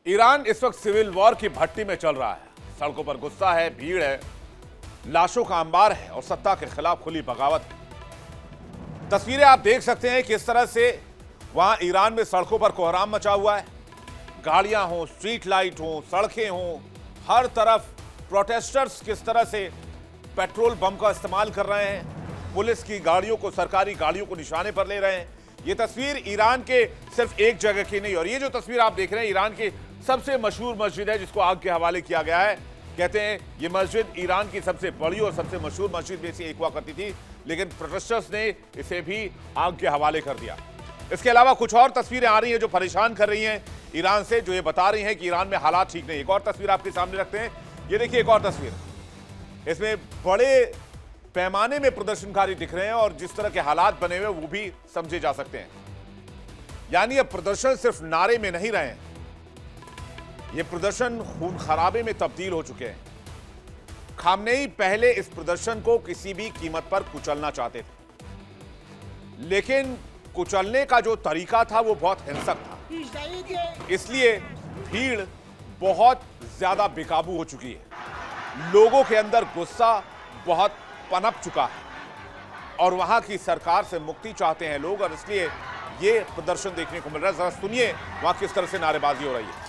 Iran इस वक्त civil war की भट्टी में चल रहा है। सड़कों पर गुस्सा है, भीड़ है, लाशों का अंबार है और सत्ता के खिलाफ खुली बगावत है। तस्वीरें आप देख सकते हैं किस तरह से वहां ईरान में सड़कों पर कोहराम मचा हुआ है। गाड़ियां हों, स्ट्रीट लाइट हों, सड़कें हों, हर तरफ प्रोटेस्टर्स किस तरह से पेट्रोल बम का इस्तेमाल कर रहे हैं, पुलिस की गाड़ियों को, सरकारी गाड़ियों को निशाने पर ले रहे हैं। ये तस्वीर ईरान के सिर्फ एक जगह की नहीं, और ये जो तस्वीर आप देख रहे हैं ईरान की सबसे मशहूर मस्जिद है जिसको आग के हवाले किया गया है। कहते हैं ये मस्जिद ईरान की सबसे बड़ी और सबसे मशहूर मस्जिद में से एक हुआ करती थी, लेकिन प्रोटेस्टर्स ने इसे भी आग के हवाले कर दिया। इसके अलावा कुछ और तस्वीरें आ रही हैं जो परेशान कर रही हैं ईरान से, जो ये बता रही हैं कि ईरान में हालात ठीक नहीं। एक और तस्वीर आपके सामने रखते हैं, ये देखिए एक और तस्वीर, इसमें बड़े पैमाने में प्रदर्शनकारी दिख रहे हैं और जिस तरह के हालात बने हुए वो भी समझे जा सकते हैं। यानी अब प्रदर्शन सिर्फ नारे में नहीं रहे हैं, ये प्रदर्शन खून खराबे में तब्दील हो चुके हैं। खामनेई पहले इस प्रदर्शन को किसी भी कीमत पर कुचलना चाहते थे, लेकिन कुचलने का जो तरीका था वो बहुत हिंसक था, इसलिए भीड़ बहुत ज्यादा बेकाबू हो चुकी है। लोगों के अंदर गुस्सा बहुत पनप चुका है और वहां की सरकार से मुक्ति चाहते हैं लोग, और इसलिए ये प्रदर्शन देखने को मिल रहा है। जरा सुनिए वहां किस तरह से नारेबाजी हो रही है।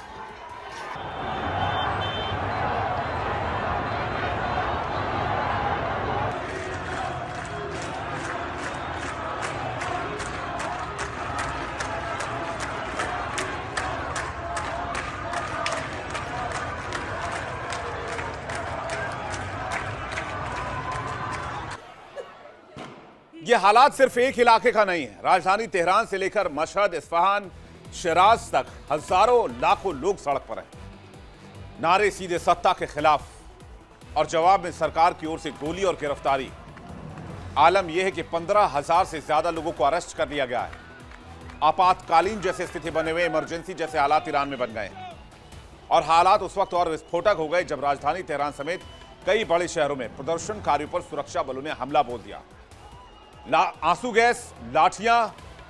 ये हालात सिर्फ एक इलाके का नहीं है। राजधानी तेहरान से लेकर मशहद, इस्फहान, शिराज तक हजारों लाखों लोग सड़क पर हैं। नारे सीधे सत्ता के खिलाफ और जवाब में सरकार की ओर से गोली और गिरफ्तारी। आलम यह है कि 15,000 से ज्यादा लोगों को अरेस्ट कर लिया गया है। आपातकालीन जैसे स्थिति बने हुए, इमरजेंसी जैसे हालात ईरान में बन गए हैं और हालात उस वक्त और विस्फोटक हो गए जब राजधानी तेहरान समेत कई बड़े शहरों में प्रदर्शनकारियों पर सुरक्षा बलों ने हमला बोल दिया। आंसू गैस, लाठियां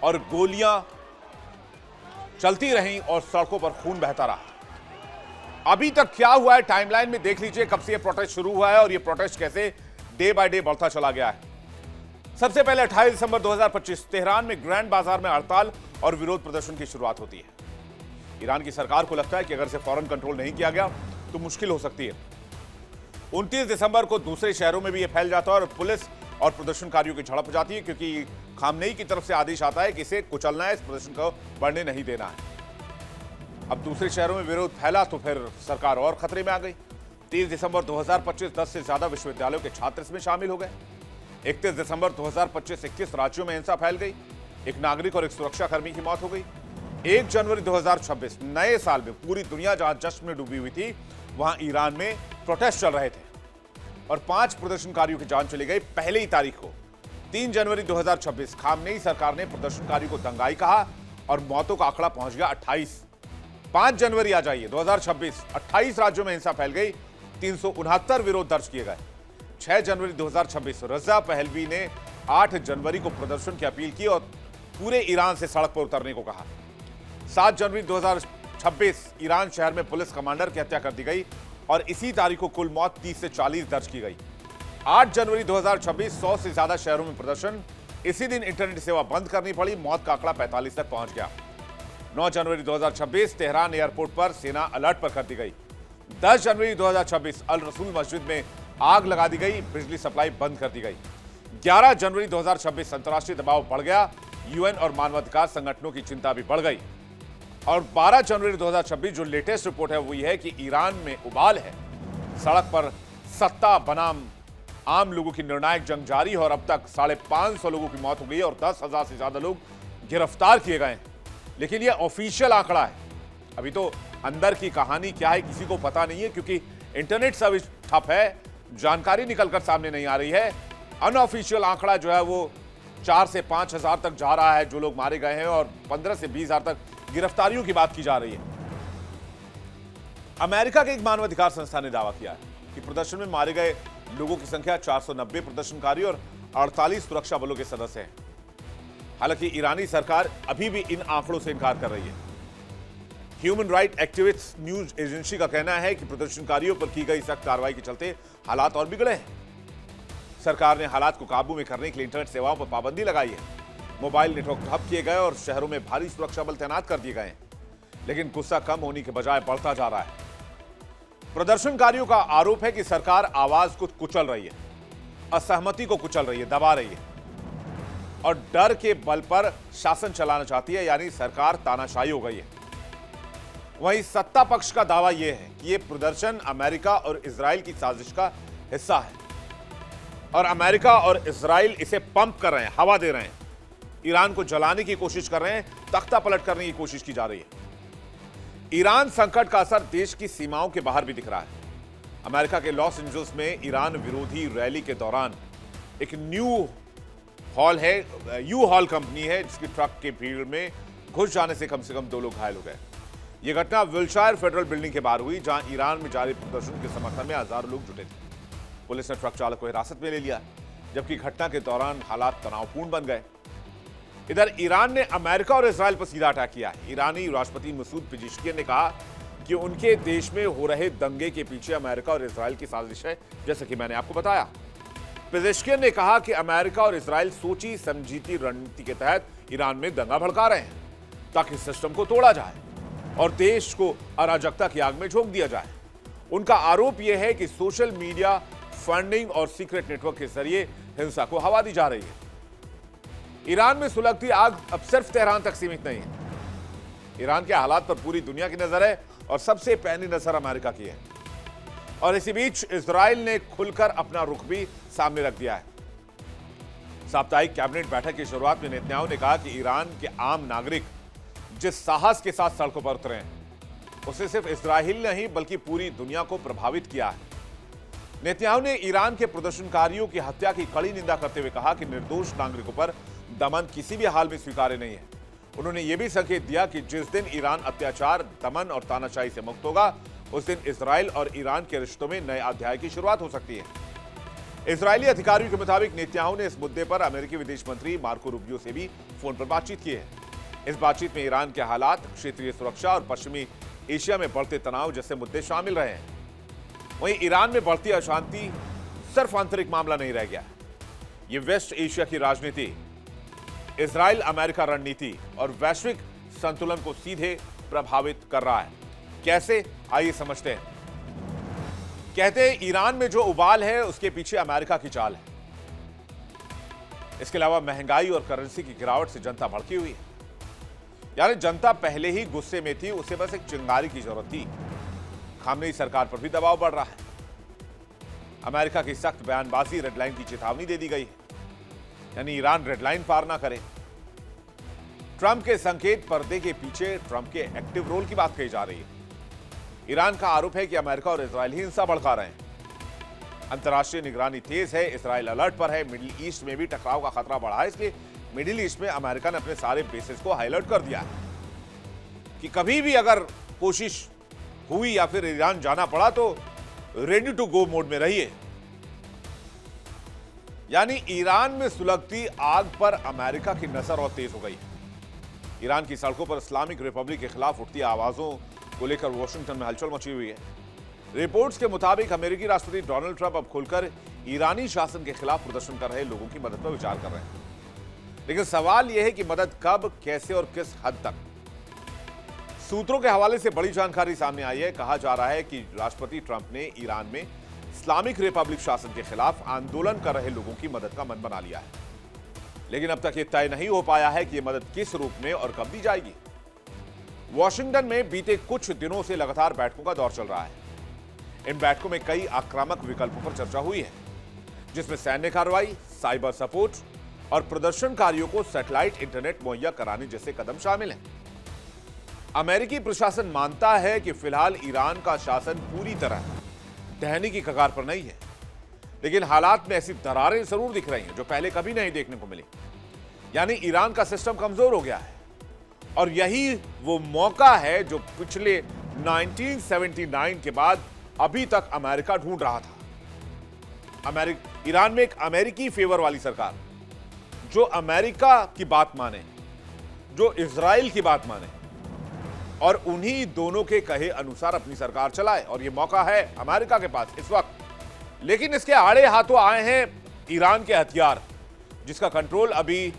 और गोलियां चलती रहीं और सड़कों पर खून बहता रहा। अभी तक क्या हुआ है टाइमलाइन में देख लीजिए, कब से यह प्रोटेस्ट शुरू हुआ है और यह प्रोटेस्ट कैसे डे बाय डे बढ़ता चला गया है। सबसे पहले 28 दिसंबर 2025 तेहरान में ग्रैंड बाजार में हड़ताल और विरोध प्रदर्शन की शुरुआत होती है। ईरान की सरकार को लगता है कि अगर इसे फौरन कंट्रोल नहीं किया गया तो मुश्किल हो सकती है। 29 दिसंबर को दूसरे शहरों में भी यह फैल जाता है और पुलिस और प्रदर्शनकारियों की झड़प हो जाती है, क्योंकि खामनेई की तरफ से आदेश आता है कि इसे कुचलना है, इस प्रदर्शन को बढ़ने नहीं देना है। अब दूसरे शहरों में विरोध फैला तो फिर सरकार और खतरे में आ गई। 30 दिसंबर 2025 10 से ज्यादा विश्वविद्यालयों के छात्र इसमें शामिल हो गए। 31 दिसंबर 2025 21 राज्यों में हिंसा फैल गई, एक नागरिक और एक सुरक्षाकर्मी की मौत हो गई। 1 जनवरी 2026 नए साल में पूरी दुनिया जहां जश्न में डूबी हुई थी, वहां ईरान में प्रोटेस्ट चल रहे थे और 5 प्रदर्शनकारियों की जान चली गई। पहले ही तारीख को 3 जनवरी 2026 खामनेई सरकार ने प्रदर्शनकारियों को दंगाई कहा और मौतों का आंकड़ा पहुंच गया 28। 5 जनवरी आ जाइए 2026, 28 राज्यों में हिंसा फैल गई, 369 विरोध दर्ज किए गए। 6 जनवरी 2026 रजा पहलवी ने 8 जनवरी को प्रदर्शन की अपील की और पूरे ईरान से सड़क पर उतरने को कहा। 7 जनवरी 2026 ईरान शहर में पुलिस कमांडर की हत्या कर दी गई और इसी तारीख को कुल मौत 30 से 40 दर्ज की गई। 8 जनवरी 2026 100 से ज्यादा शहरों में प्रदर्शन, इसी दिन इंटरनेट सेवा बंद करनी पड़ी, मौत का आंकड़ा 45 तक पहुंच गया। 9 जनवरी 2026 तेहरान एयरपोर्ट पर सेना अलर्ट पर कर दी गई। 10 जनवरी 2026 अल रसूल मस्जिद में आग लगा दी गई, बिजली सप्लाई बंद कर दी गई। 11 जनवरी 2026 अंतर्राष्ट्रीय दबाव बढ़ गया, यूएन और मानवाधिकार संगठनों की चिंता भी बढ़ गई। और 12 जनवरी 2026 जो लेटेस्ट रिपोर्ट है वो ये है कि ईरान में उबाल है। सड़क पर सत्ता बनाम आम लोगों की निर्णायक जंग जारी है और अब तक 550 लोगों की मौत हो गई और 10,000 से ज्यादा लोग गिरफ्तार किए गए हैं। लेकिन ये ऑफिशियल आंकड़ा है, अभी तो अंदर की कहानी क्या है किसी को पता नहीं है, क्योंकि इंटरनेट सर्विस ठप है, जानकारी निकलकर सामने नहीं आ रही है। अनऑफिशियल आंकड़ा जो है वो 4 से 5,000 तक जा रहा है जो लोग मारे गए हैं और 15 से 20,000 तक गिरफ्तारियों की बात की जा रही है। अमेरिका के एक मानवाधिकार संस्था ने दावा किया है कि प्रदर्शन में मारे गए लोगों की संख्या 490 प्रदर्शनकारी और 48 सुरक्षा बलों के सदस्य हैं। हालांकि ईरानी सरकार अभी भी इन आंकड़ों से इनकार कर रही है। Human right activist news agency का कहना है कि प्रदर्शनकारियों पर की गई सख्त कार्रवाई के चलते हालात और बिगड़े हैं। सरकार ने हालात को काबू में करने के लिए इंटरनेट सेवाओं पर पाबंदी लगाई है। मोबाइल नेटवर्क ठप किए गए और शहरों में भारी सुरक्षा बल तैनात कर दिए गए हैं। लेकिन गुस्सा कम होने के बजाय बढ़ता जा रहा है। प्रदर्शनकारियों का आरोप है कि सरकार आवाज को कुचल रही है, असहमति को कुचल रही है, दबा रही है और डर के बल पर शासन चलाना चाहती है, यानी सरकार तानाशाही हो गई है। वहीं सत्ता पक्ष का दावा यह है कि यह प्रदर्शन अमेरिका और इजराइल की साजिश का हिस्सा है और अमेरिका और इजराइल इसे पंप कर रहे हैं, हवा दे रहे हैं। ईरान को जलाने की कोशिश कर रहे हैं, तख्ता पलट करने की कोशिश की जा रही है। ईरान संकट का असर देश की सीमाओं के बाहर भी दिख रहा है। अमेरिका के लॉस एंजल्स में ईरान विरोधी रैली के दौरान एक यू हॉल कंपनी है जिसकी ट्रक के भीड़ में घुस जाने से कम 2 लोग घायल हो गए। यह घटना विल्शायर फेडरल बिल्डिंग के बाहर हुई, जहां ईरान में जारी प्रदर्शन के समर्थन में हजारों लोग जुटे थे। पुलिस ने ट्रक चालक को हिरासत में ले लिया, जबकि घटना के दौरान हालात तनावपूर्ण बन गए। इधर ईरान ने अमेरिका और इजराइल पर सीधा अटैक किया है। ईरानी राष्ट्रपति मसूद पेजेश्कियन ने कहा कि उनके देश में हो रहे दंगे के पीछे अमेरिका और इजराइल की साजिश है, जैसे कि मैंने आपको बताया। पेजेश्कियन ने कहा कि अमेरिका और इजराइल सोची समझी रणनीति के तहत ईरान में दंगा भड़का रहे हैं ताकि सिस्टम को तोड़ा जाए और देश को अराजकता की आग में झोंक दिया जाए। उनका आरोप यह है कि सोशल मीडिया, फंडिंग और सीक्रेट नेटवर्क के जरिए हिंसा को हवा दी जा रही है। ईरान में सुलगती आग अब सिर्फ तेहरान तक सीमित नहीं है। ईरान के हालात पर पूरी दुनिया की नजर है और सबसे पहली नजर अमेरिका की है। और इसी बीच इजराइल ने खुलकर अपना रुख भी सामने रख दिया है। साप्ताहिक कैबिनेट बैठक की शुरुआत में नेतन्याहू ने कहा कि ईरान के आम नागरिक जिस साहस के साथ सड़कों पर उतरे हैं, उससे सिर्फ इजराइल नहीं बल्कि पूरी दुनिया को प्रभावित किया है। नेतन्याहू ने ईरान के प्रदर्शनकारियों की हत्या की कड़ी निंदा करते हुए कहा कि निर्दोष नागरिकों पर दमन किसी भी हाल में स्वीकार्य नहीं है। उन्होंने यह भी संकेत दिया कि जिस दिन ईरान अत्याचार, दमन और तानाशाही से मुक्त होगा, उस दिन इजराइल और ईरान के रिश्तों में नए अध्याय की शुरुआत हो सकती है। इजरायली अधिकारियों के मुताबिक नेतन्याहू ने इस मुद्दे पर अमेरिकी विदेश मंत्री मार्को रूबियो से भी फोन पर बातचीत की है। इस बातचीत में ईरान के हालात, क्षेत्रीय सुरक्षा और पश्चिमी एशिया में बढ़ते तनाव जैसे मुद्दे शामिल रहे हैं। वहीं ईरान में बढ़ती अशांति सिर्फ आंतरिक मामला नहीं रह गया, ये वेस्ट एशिया की राजनीति, इजराइल अमेरिका रणनीति और वैश्विक संतुलन को सीधे प्रभावित कर रहा है। कैसे, आइए समझते हैं। कहते हैं ईरान में जो उबाल है उसके पीछे अमेरिका की चाल है। इसके अलावा महंगाई और करेंसी की गिरावट से जनता भड़की हुई है। यानी जनता पहले ही गुस्से में थी, उसे बस एक चिंगारी की जरूरत थी। खामनेई सरकार पर भी दबाव बढ़ रहा है। अमेरिका की सख्त बयानबाजी, रेडलाइन की चेतावनी दे दी गई है, यानी ईरान रेडलाइन पार ना करे। ट्रंप के संकेत, पर्दे के पीछे ट्रंप के एक्टिव रोल की बात कही जा रही है। ईरान का आरोप है कि अमेरिका और इजराइल ही हिंसा भड़का रहे हैं। अंतर्राष्ट्रीय निगरानी तेज है, इजराइल अलर्ट पर है। मिडिल ईस्ट में भी टकराव का खतरा बढ़ा है, इसलिए मिडिल ईस्ट में अमेरिका ने अपने सारे बेसेस को हाई अलर्ट कर दिया है कि कभी भी अगर कोशिश हुई या फिर ईरान जाना पड़ा तो रेडी टू गो मोड में रहिए। यानी ईरान में सुलगती आग पर अमेरिका की नजर और तेज हो गई है। ईरान की सड़कों पर इस्लामिक रिपब्लिक के खिलाफ उठती आवाजों को लेकर वॉशिंगटन में हलचल मची हुई है। रिपोर्ट्स के मुताबिक अमेरिकी राष्ट्रपति डोनाल्ड ट्रंप अब खुलकर ईरानी शासन के खिलाफ प्रदर्शन कर रहे लोगों की मदद पर विचार कर रहे हैं। लेकिन सवाल यह है कि मदद कब, कैसे और किस हद तक। सूत्रों के हवाले से बड़ी जानकारी सामने आई है। कहा जा रहा है कि राष्ट्रपति ट्रंप ने ईरान में इस्लामिक रिपब्लिक शासन के खिलाफ आंदोलन कर रहे लोगों की मदद का मन बना लिया है। लेकिन अब तक यह तय नहीं हो पाया है कि यह मदद किस रूप में और कब दी जाएगी। वॉशिंगटन में बीते कुछ दिनों से लगातार बैठकों का दौर चल रहा है। इन बैठकों में कई आक्रामक विकल्पों पर चर्चा हुई है, जिसमें सैन्य कार्रवाई, साइबर सपोर्ट और प्रदर्शनकारियों को सैटेलाइट इंटरनेट मुहैया कराने जैसे कदम शामिल हैं। अमेरिकी प्रशासन मानता है कि फिलहाल ईरान का शासन पूरी तरह ढहने की कगार पर नहीं है, लेकिन हालात में ऐसी दरारें जरूर दिख रही हैं जो पहले कभी नहीं देखने को मिली। यानी ईरान का सिस्टम कमजोर हो गया है और यही वो मौका है जो पिछले 1979 के बाद अभी तक अमेरिका ढूंढ रहा था। ईरान में एक अमेरिकी फेवर वाली सरकार जो अमेरिका की बात माने, जो इजराइल की बात माने और उन्हीं दोनों के कहे अनुसार अपनी सरकार चलाए। और यह मौका है अमेरिका के पास इस वक्त। लेकिन इसके आड़े हाथों आए हैं ईरान के हथियार, जिसका कंट्रोल अभी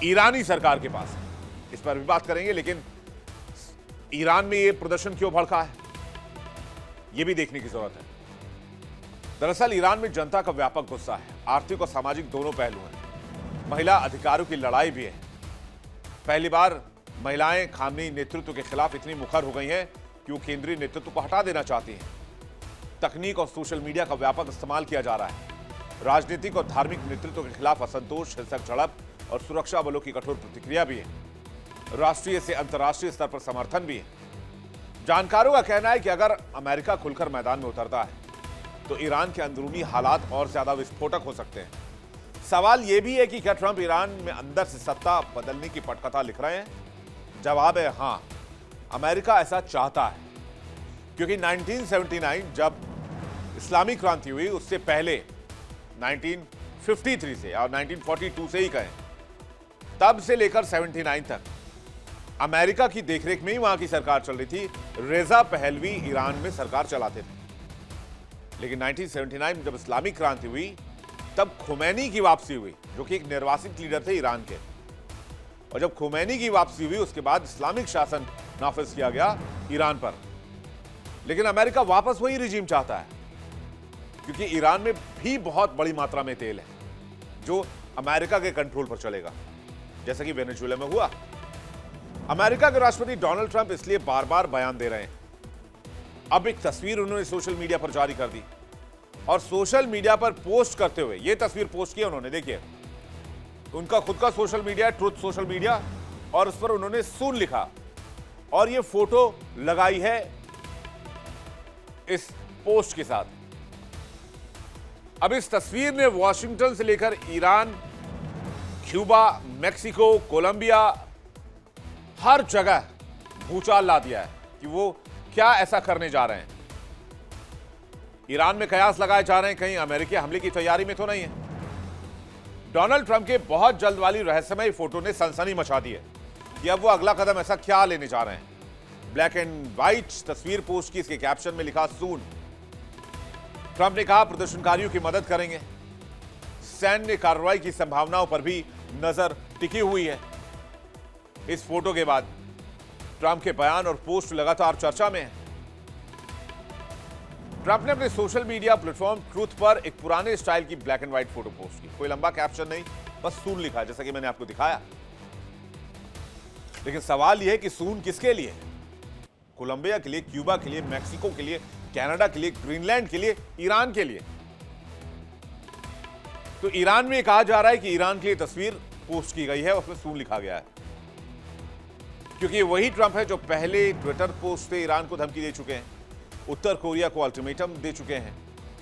ईरानी सरकार के पास है। इस पर भी बात करेंगे। लेकिन ईरान में यह प्रदर्शन क्यों भड़का है, यह भी देखने की जरूरत है। दरअसल ईरान में जनता का व्यापक गुस्सा है। आर्थिक और सामाजिक दोनों पहलू हैं। महिला अधिकारों की लड़ाई भी है। पहली बार महिलाएं खामनी नेतृत्व के खिलाफ इतनी मुखर हो गई हैं कि वो केंद्रीय नेतृत्व को हटा देना चाहती हैं। तकनीक और सोशल मीडिया का व्यापक इस्तेमाल किया जा रहा है। राजनीतिक और धार्मिक नेतृत्व के खिलाफ असंतोष, हिंसक झड़प और सुरक्षा बलों की कठोर प्रतिक्रिया भी है। राष्ट्रीय से अंतर्राष्ट्रीय स्तर पर समर्थन भी है। जानकारों का कहना है कि अगर अमेरिका खुलकर मैदान में उतरता है तो ईरान के अंदरूनी हालात और ज्यादा विस्फोटक हो सकते हैं। सवाल यह भी है कि क्या ट्रंप ईरान में अंदर से सत्ता बदलने की पटकथा लिख रहे हैं? जवाब है हां, अमेरिका ऐसा चाहता है। क्योंकि 1979 जब इस्लामी क्रांति हुई, उससे पहले 1953 से और 1942 से ही कहें, तब से लेकर 79 तक अमेरिका की देखरेख में ही वहां की सरकार चल रही थी। रेजा पहलवी ईरान में सरकार चलाते थे। लेकिन 1979 में जब इस्लामिक क्रांति हुई, तब खुमैनी की वापसी हुई, जो कि एक निर्वासित लीडर थे ईरान के। और जब खुमैनी की वापसी हुई, उसके बाद इस्लामिक शासन नाफिज किया गया ईरान पर। लेकिन अमेरिका वापस वही रिजीम चाहता है, क्योंकि ईरान में भी बहुत बड़ी मात्रा में तेल है जो अमेरिका के कंट्रोल पर चलेगा, जैसा कि वेनेजुएला में हुआ। अमेरिका के राष्ट्रपति डोनाल्ड ट्रंप इसलिए बार बार बयान दे रहे हैं। अब एक तस्वीर उन्होंने सोशल मीडिया पर जारी कर दी और सोशल मीडिया पर पोस्ट करते हुए यह तस्वीर पोस्ट की उन्होंने। देखिए, उनका खुद का social media, truth social media, और उस पर उन्होंने सून लिखा और यह फोटो लगाई है इस पोस्ट के साथ। अब इस तस्वीर ने वॉशिंगटन से लेकर ईरान, क्यूबा, मेक्सिको, कोलंबिया, हर जगह भूचाल ला दिया है कि वो क्या ऐसा करने जा रहे हैं। ईरान में कयास लगाए जा रहे हैं कहीं अमेरिकी हमले की तैयारी में तो नहीं है। डोनाल्ड ट्रंप के बहुत जल्द वाली रहस्यमय फोटो ने सनसनी मचा दी है कि अब वो अगला कदम ऐसा क्या लेने जा रहे हैं। ब्लैक एंड व्हाइट तस्वीर पोस्ट की, इसके कैप्शन में लिखा सून। ट्रंप ने कहा प्रदर्शनकारियों की मदद करेंगे। सैन्य कार्रवाई की संभावनाओं पर भी नजर टिकी हुई है। इस फोटो के बाद ट्रंप के बयान और पोस्ट लगातार चर्चा में है। ट्रंप ने अपने सोशल मीडिया प्लेटफॉर्म ट्रूथ पर एक पुराने स्टाइल की black and white photo post की। कोई लंबा कैप्शन नहीं, बस सून लिखा, जैसा कि मैंने आपको दिखाया। लेकिन सवाल यह है कि सून किसके लिए? कोलंबिया के लिए, क्यूबा के लिए, मैक्सिको के लिए, कनाडा के लिए, ग्रीनलैंड के लिए, ईरान के लिए। तो ईरान में कहा जा रहा है कि ईरान की तस्वीर पोस्ट की गई है, उसमें सून लिखा गया है, क्योंकि वही ट्रंप है जो पहले ट्विटर पोस्ट से ईरान को धमकी दे चुके हैं, उत्तर कोरिया को अल्टीमेटम दे चुके हैं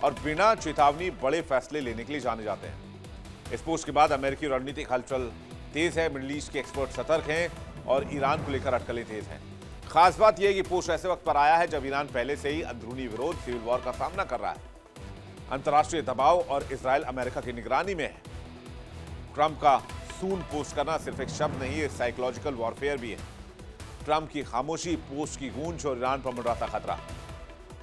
और बिना चेतावनी बड़े फैसले लेने के लिए जाने जाते हैं। इस पोस्ट के बाद अमेरिकी रणनीतिक हलचल तेज है। मिडिल ईस्ट के एक्सपर्ट सतर्क हैं और ईरान को लेकर अटकलें तेज हैं। खास बात यह है कि पोस्ट ऐसे वक्त पर आया है जब ईरान पहले से ही अंदरूनी विरोध, सिविल वॉर का सामना कर रहा है। अंतर्राष्ट्रीय दबाव और इजराइल अमेरिका की निगरानी में है। ट्रंप का सून पोस्ट करना सिर्फ एक शब्द नहीं है, साइकोलॉजिकल वॉरफेयर भी है। ट्रंप की खामोशी, पोस्ट की गूंज और ईरान पर मंडराता खतरा।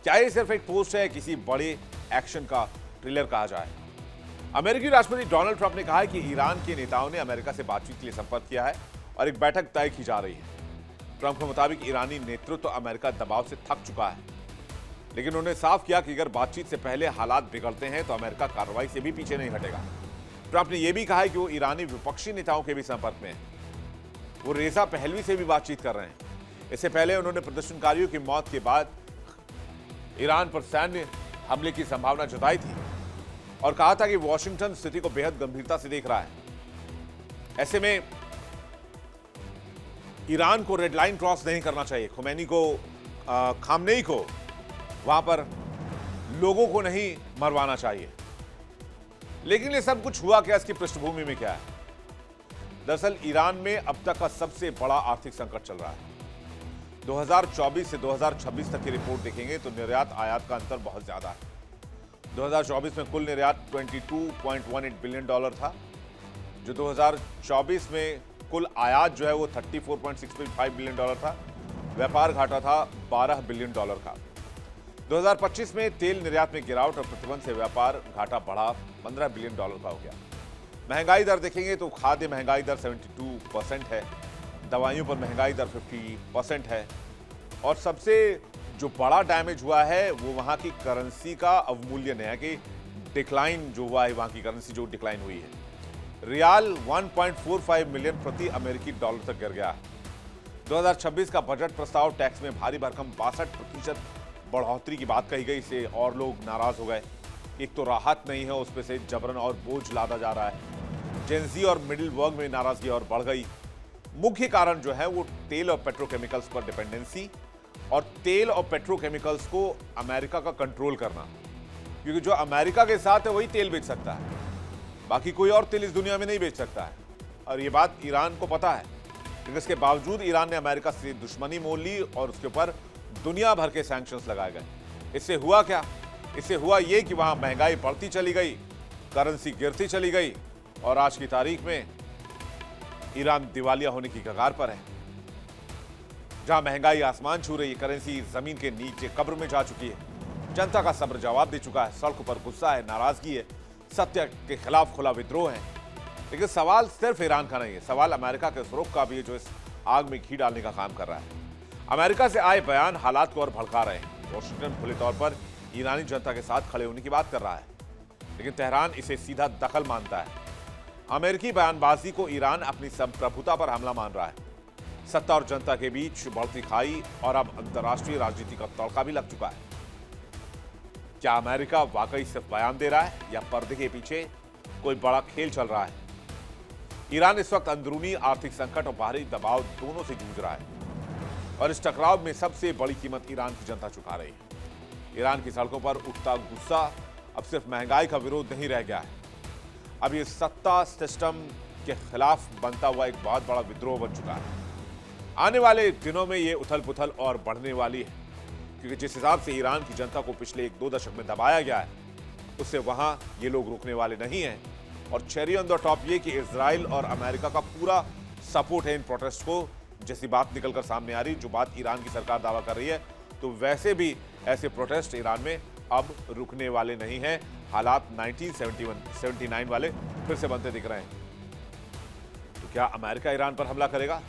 क्या ये सिर्फ एक पोस्ट है, किसी बड़े एक्शन का ट्रेलर कहा जाए? अमेरिकी राष्ट्रपति डोनाल्ड ट्रंप ने कहा है कि ईरान के नेताओं ने अमेरिका से बातचीत के लिए संपर्क किया है और एक बैठक तय की जा रही है। ट्रंप के मुताबिक ईरानी नेतृत्व अमेरिका दबाव से थक चुका है, लेकिन उन्होंने साफ किया कि अगर बातचीत से पहले हालात बिगड़ते हैं तो अमेरिका कार्रवाई से भी पीछे नहीं हटेगा। ट्रंप ने यह भी कहा है कि वो ईरानी विपक्षी नेताओं के भी संपर्क में है। वो रेजा पहलवी से भी बातचीत कर रहे हैं। इससे पहले उन्होंने प्रदर्शनकारियों की मौत के बाद ईरान पर सैन्य हमले की संभावना जताई थी और कहा था कि वॉशिंगटन स्थिति को बेहद गंभीरता से देख रहा है। ऐसे में ईरान को रेड लाइन क्रॉस नहीं करना चाहिए। खुमैनी को, खामनेई को वहां पर लोगों को नहीं मरवाना चाहिए। लेकिन ये सब कुछ हुआ क्या, इसकी पृष्ठभूमि में क्या है? दरअसल ईरान में अब तक का सबसे बड़ा आर्थिक संकट चल रहा है। 2024 से 2026 तक की रिपोर्ट देखेंगे तो निर्यात आयात का अंतर बहुत ज्यादा है। 2024 में कुल निर्यात $22.18 बिलियन था, जो 2024 में कुल आयात जो है वो $34.65 बिलियन था। व्यापार घाटा था $12 बिलियन का। 2025 में तेल निर्यात में गिरावट और प्रतिबंध से व्यापार घाटा बढ़ा $15 बिलियन का हो गया। महंगाई दर देखेंगे तो खाद्य महंगाई दर 72% है, दवाइयों पर महंगाई दर 50% है, और सबसे जो बड़ा डैमेज हुआ है वो वहां की करेंसी का अवमूल्यन है कि डिक्लाइन जो हुआ है, वहां की करेंसी जो डिक्लाइन हुई है। रियाल 1.45 मिलियन प्रति अमेरिकी डॉलर तक गिर गया। 2026 का बजट प्रस्ताव टैक्स में भारी भरकम 62% बढ़ोतरी की बात कही गई, इससे और लोग नाराज हो गए। एक तो राहत नहीं है, उस पे से जबरन और बोझ लादा जा रहा है। जेंजी और मिडिल वर्ग में नाराजगी और बढ़ गई। मुख्य कारण जो है वो तेल और पेट्रोकेमिकल्स पर डिपेंडेंसी और तेल और पेट्रोकेमिकल्स को अमेरिका का कंट्रोल करना, क्योंकि जो अमेरिका के साथ है वही तेल बेच सकता है, बाकी कोई और तेल इस दुनिया में नहीं बेच सकता है। और ये बात ईरान को पता है, लेकिन इसके बावजूद ईरान ने अमेरिका से दुश्मनी मोल ली और उसके ऊपर दुनिया भर के सैंक्शंस लगाए गए। इससे हुआ क्या? इससे हुआ ये कि वहां महंगाई बढ़ती चली गई, करेंसी गिरती चली गई, और आज की तारीख में ईरान दिवालिया होने की कगार पर है। जहां महंगाई आसमान छू रही है, करेंसी जमीन के नीचे कब्र में जा चुकी है, जनता का सब्र जवाब दे चुका है, सड़कों पर गुस्सा है, नाराजगी है, सत्य के खिलाफ खुला विद्रोह है। लेकिन सवाल सिर्फ ईरान का नहीं है, सवाल अमेरिका के उस रुख का भी है जो इस आग में घी डालने का काम कर रहा है। अमेरिका से आए बयान हालात को और भड़का रहे हैं। वॉशिंगटन खुले तौर पर ईरानी जनता के साथ खड़े होने की बात कर रहा है, लेकिन तेहरान इसे सीधा दखल मानता है। अमेरिकी बयानबाजी को ईरान अपनी संप्रभुता पर हमला मान रहा है। सत्ता और जनता के बीच बढ़ती खाई और अब अंतर्राष्ट्रीय राजनीति का तड़का भी लग चुका है। क्या अमेरिका वाकई सिर्फ बयान दे रहा है या पर्दे के पीछे कोई बड़ा खेल चल रहा है? ईरान इस वक्त अंदरूनी आर्थिक संकट और बाहरी दबाव दोनों से जूझ रहा है, और इस टकराव में सबसे बड़ी कीमत ईरान की जनता चुका रही है। ईरान की सड़कों पर उठता गुस्सा अब सिर्फ महंगाई का विरोध नहीं रह गया है, अब ये सत्ता सिस्टम के खिलाफ बनता हुआ एक बहुत बड़ा विद्रोह बन चुका है। आने वाले दिनों में ये उथल पुथल और बढ़ने वाली है, क्योंकि जिस हिसाब से ईरान की जनता को पिछले 1-2 दशक में दबाया गया है, उससे वहां ये लोग रुकने वाले नहीं हैं। और चेरी ऑन द टॉप ये कि इजराइल और अमेरिका का पूरा सपोर्ट है इन प्रोटेस्ट को, जैसी बात निकलकर सामने आ रही, जो बात ईरान की सरकार दावा कर रही है, तो वैसे भी ऐसे प्रोटेस्ट ईरान में अब रुकने वाले नहीं हैं। हालात 1979 वाले फिर से बनते दिख रहे हैं। तो क्या अमेरिका ईरान पर हमला करेगा?